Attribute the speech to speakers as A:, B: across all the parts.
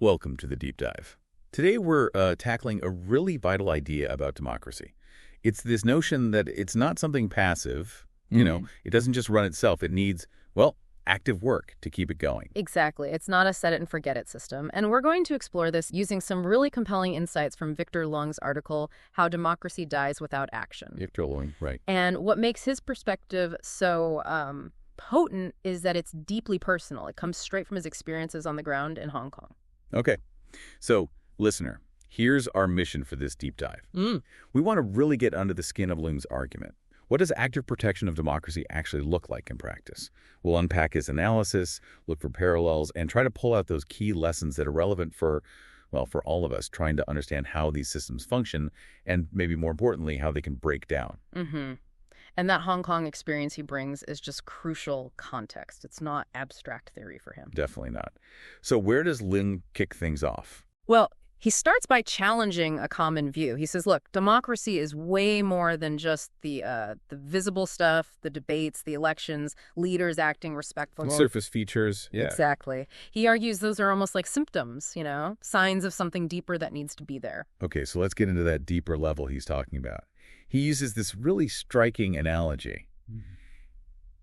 A: Welcome to the Deep Dive. Today we're tackling a really vital idea about democracy. It's this notion that it's not something passive, it doesn't just run itself. It needs, well, active work to keep it going.
B: Exactly. It's not a set it and forget it system. And we're going to explore this using some really compelling insights from Victor Lung's article, How Democracy Dies Without Action.
A: Victor Lung, right.
B: And what makes his perspective so potent is that it's deeply personal. It comes straight from his experiences on the ground in Hong Kong.
A: Okay. So, listener, here's our mission for this deep dive.
B: Mm.
A: We want to really get under the skin of Lung's argument. What does active protection of democracy actually look like in practice? We'll unpack his analysis, look for parallels, and try to pull out those key lessons that are relevant for all of us trying to understand how these systems function and maybe more importantly, how they can break down.
B: Mm-hmm. And that Hong Kong experience he brings is just crucial context. It's not abstract theory for him.
A: Definitely not. So where does Lung kick things off?
B: Well, he starts by challenging a common view. He says, look, democracy is way more than just the visible stuff, the debates, the elections, leaders acting respectfully.
A: Surface features, yeah.
B: Exactly. He argues those are almost like symptoms, signs of something deeper that needs to be there.
A: Okay, so let's get into that deeper level he's talking about. He uses this really striking analogy.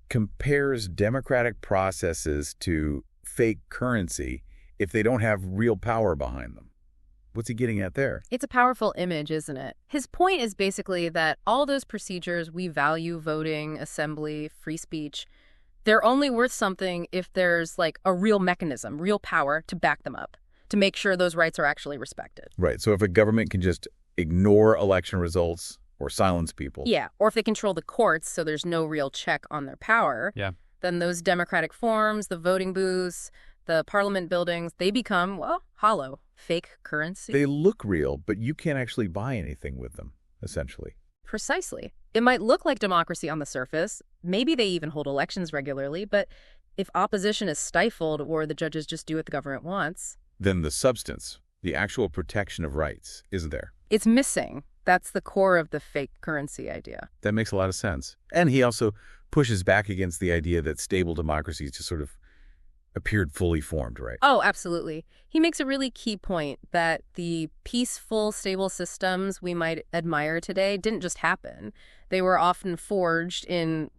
A: Compares democratic processes to fake currency if they don't have real power behind them. What's he getting at there?
B: It's a powerful image, isn't it? His point is basically that all those procedures we value, voting, assembly, free speech, they're only worth something if there's like a real mechanism, real power to back them up, to make sure those rights are actually respected.
A: Right. So if a government can just ignore election results or silence people.
B: Yeah. Or if they control the courts so there's no real check on their power, then those democratic forms, the voting booths, the parliament buildings, they become, well, hollow, fake currency.
A: They look real, but you can't actually buy anything with them, essentially.
B: Precisely. It might look like democracy on the surface. Maybe they even hold elections regularly, but if opposition is stifled or the judges just do what the government wants,
A: then the substance, the actual protection of rights, isn't there?
B: It's missing. That's the core of the fake currency idea.
A: That makes a lot of sense. And he also pushes back against the idea that stable democracies just sort of appeared fully formed, right?
B: Oh, absolutely. He makes a really key point that the peaceful, stable systems we might admire today didn't just happen. They were often forged in,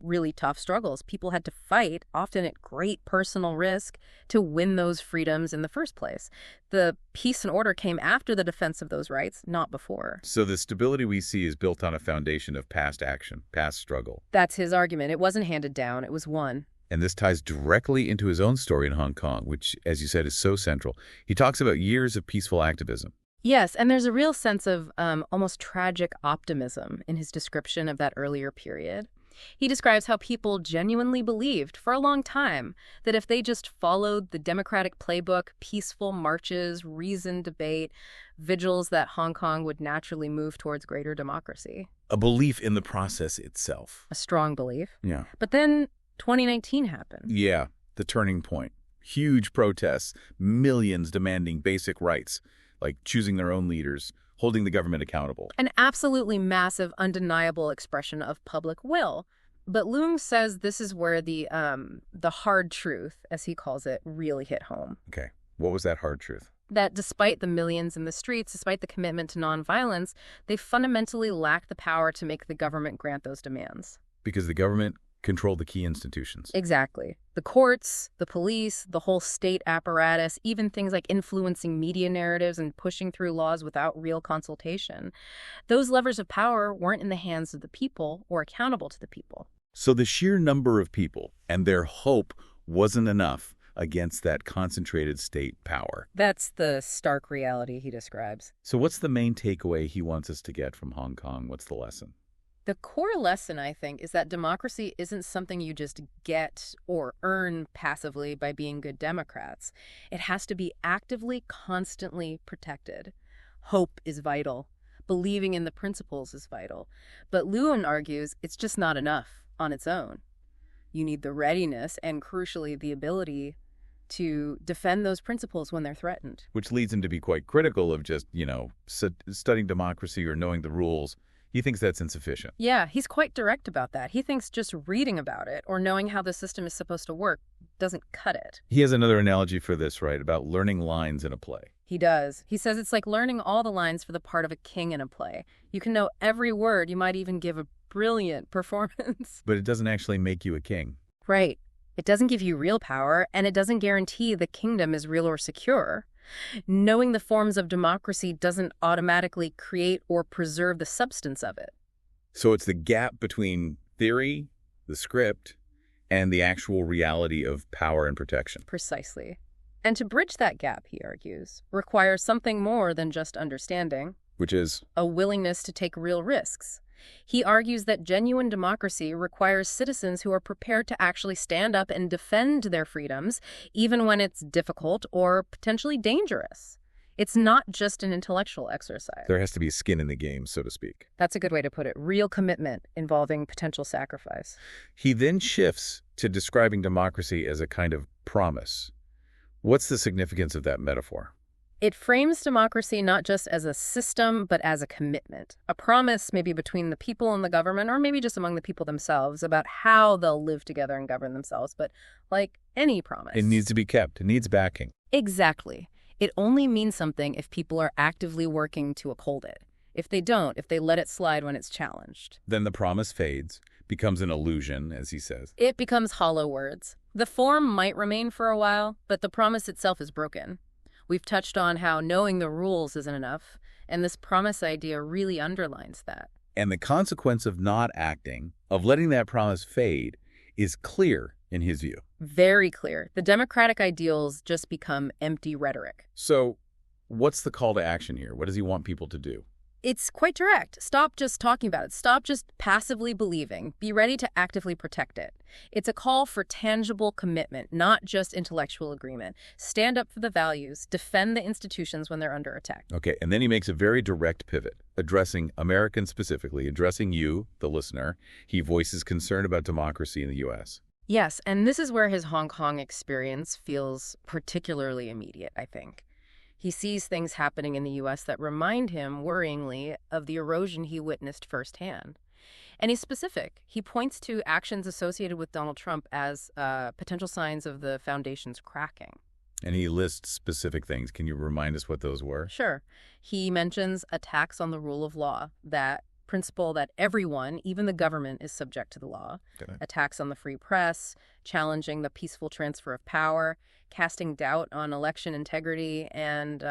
B: really tough struggles. People had to fight, often at great personal risk, to win those freedoms in the first place. The peace and order came after the defense of those rights, not before.
A: So the stability we see is built on a foundation of past action, past struggle.
B: That's his argument. It wasn't handed down. It was won.
A: And this ties directly into his own story in Hong Kong, which, as you said, is so central. He talks about years of peaceful activism.
B: Yes, and there's a real sense of almost tragic optimism in his description of that earlier period. He describes how people genuinely believed for a long time that if they just followed the democratic playbook, peaceful marches, reasoned debate, vigils, that Hong Kong would naturally move towards greater democracy.
A: A belief in the process itself.
B: A strong belief.
A: Yeah.
B: But then 2019 happened.
A: Yeah, the turning point. Huge protests, millions demanding basic rights, like choosing their own leaders, holding the government accountable.
B: An absolutely massive, undeniable expression of public will. But Lung says this is where the hard truth, as he calls it, really hit home.
A: Okay, what was that hard truth?
B: That despite the millions in the streets, despite the commitment to nonviolence, they fundamentally lack the power to make the government grant those demands.
A: Because the government control the key institutions.
B: Exactly. The courts, the police, the whole state apparatus, even things like influencing media narratives and pushing through laws without real consultation. Those levers of power weren't in the hands of the people or accountable to the people.
A: So the sheer number of people and their hope wasn't enough against that concentrated state power.
B: That's the stark reality he describes.
A: So what's the main takeaway he wants us to get from Hong Kong? What's the lesson?
B: The core lesson, I think, is that democracy isn't something you just get or earn passively by being good Democrats. It has to be actively, constantly protected. Hope is vital. Believing in the principles is vital. But Lewin argues it's just not enough on its own. You need the readiness and, crucially, the ability to defend those principles when they're threatened.
A: Which leads him to be quite critical of just, studying democracy or knowing the rules He thinks that's insufficient.
B: Yeah, he's quite direct about that. He thinks just reading about it or knowing how the system is supposed to work doesn't cut it.
A: He has another analogy for this, right, about learning lines in a play.
B: He does. He says it's like learning all the lines for the part of a king in a play. You can know every word. You might even give a brilliant performance.
A: But it doesn't actually make you a king.
B: Right. It doesn't give you real power, and it doesn't guarantee the kingdom is real or secure. Knowing the forms of democracy doesn't automatically create or preserve the substance of it.
A: So it's the gap between theory, the script, and the actual reality of power and protection.
B: Precisely. And to bridge that gap, he argues, requires something more than just understanding.
A: Which is?
B: A willingness to take real risks. He argues that genuine democracy requires citizens who are prepared to actually stand up and defend their freedoms, even when it's difficult or potentially dangerous. It's not just an intellectual exercise.
A: There has to be skin in the game, so to speak.
B: That's a good way to put it. Real commitment involving potential sacrifice.
A: He then shifts to describing democracy as a kind of promise. What's the significance of that metaphor?
B: It frames democracy not just as a system, but as a commitment. A promise maybe between the people and the government, or maybe just among the people themselves, about how they'll live together and govern themselves. But like any promise,
A: It needs to be kept. It needs backing.
B: Exactly. It only means something if people are actively working to uphold it. If they don't, if they let it slide when it's challenged,
A: Then the promise fades, becomes an illusion, as he says.
B: it becomes hollow words. The form might remain for a while, but the promise itself is broken. We've touched on how knowing the rules isn't enough, and this promise idea really underlines that.
A: And the consequence of not acting, of letting that promise fade, is clear in his view.
B: Very clear. The democratic ideals just become empty rhetoric.
A: So what's the call to action here? What does he want people to do?
B: It's quite direct. Stop just talking about it. Stop just passively believing. Be ready to actively protect it. It's a call for tangible commitment, not just intellectual agreement. Stand up for the values. Defend the institutions when they're under attack.
A: Okay, and then he makes a very direct pivot, addressing Americans specifically, addressing you, the listener. He voices concern about democracy in the U.S.
B: Yes, and this is where his Hong Kong experience feels particularly immediate, I think. He sees things happening in the U.S. that remind him, worryingly, of the erosion he witnessed firsthand. And he's specific. He points to actions associated with Donald Trump as potential signs of the foundation's cracking.
A: And he lists specific things. Can you remind us what those were?
B: Sure. He mentions attacks on the rule of law, that principle that everyone, even the government, is subject to the law.
A: Okay.
B: Attacks on the free press, challenging the peaceful transfer of power, casting doubt on election integrity, and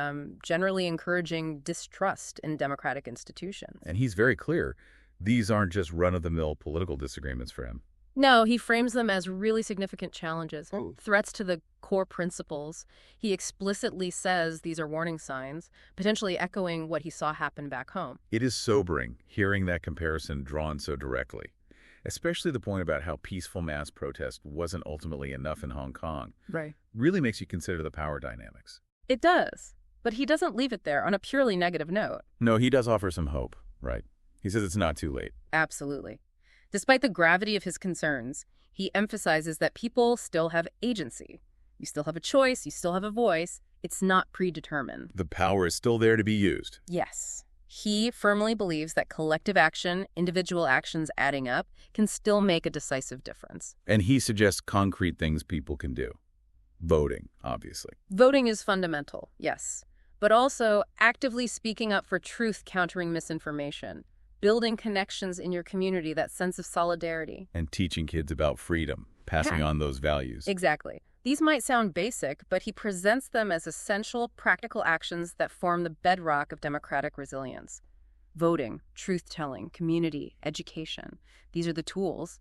B: generally encouraging distrust in democratic institutions.
A: And he's very clear. These aren't just run-of-the-mill political disagreements for him.
B: No, he frames them as really significant challenges, threats to the core principles. He explicitly says these are warning signs, potentially echoing what he saw happen back home.
A: It is sobering hearing that comparison drawn so directly, especially the point about how peaceful mass protest wasn't ultimately enough in Hong Kong.
B: Right.
A: Really makes you consider the power dynamics.
B: It does. But he doesn't leave it there on a purely negative note.
A: No, he does offer some hope, right? He says it's not too late.
B: Absolutely. Despite the gravity of his concerns, he emphasizes that people still have agency. You still have a choice, you still have a voice. It's not predetermined.
A: The power is still there to be used.
B: Yes. He firmly believes that collective action, individual actions adding up, can still make a decisive difference.
A: And he suggests concrete things people can do. Voting, obviously.
B: Voting is fundamental, yes. But also actively speaking up for truth, countering misinformation. Building connections in your community, that sense of solidarity.
A: And teaching kids about freedom, passing on those values.
B: Exactly. These might sound basic, but he presents them as essential, practical actions that form the bedrock of democratic resilience. Voting, truth-telling, community, education. These are the tools.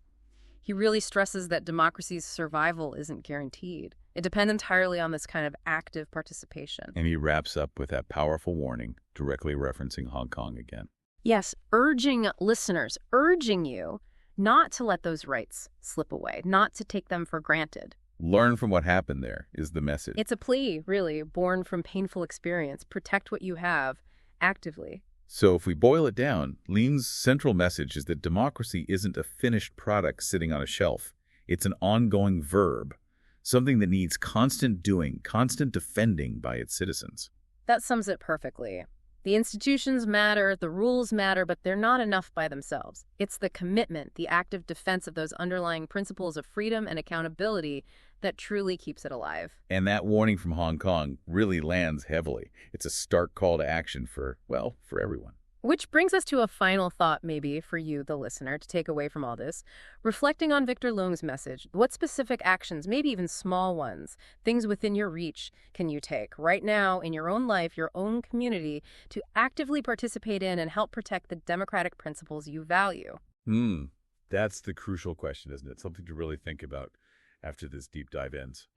B: He really stresses that democracy's survival isn't guaranteed. It depends entirely on this kind of active participation.
A: And he wraps up with that powerful warning, directly referencing Hong Kong again.
B: Yes, urging listeners, urging you not to let those rights slip away, not to take them for granted.
A: Learn from what happened there is the message.
B: It's a plea, really, born from painful experience. Protect what you have actively.
A: So if we boil it down, Lean's central message is that democracy isn't a finished product sitting on a shelf. It's an ongoing verb, something that needs constant doing, constant defending by its citizens.
B: That sums it perfectly. The institutions matter, the rules matter, but they're not enough by themselves. It's the commitment, the active defense of those underlying principles of freedom and accountability that truly keeps it alive.
A: And that warning from Hong Kong really lands heavily. It's a stark call to action for, well, for everyone.
B: Which brings us to a final thought, maybe, for you, the listener, to take away from all this. Reflecting on Victor Loong's message, what specific actions, maybe even small ones, things within your reach, can you take right now in your own life, your own community, to actively participate in and help protect the democratic principles you value?
A: That's the crucial question, isn't it? Something to really think about after this deep dive ends.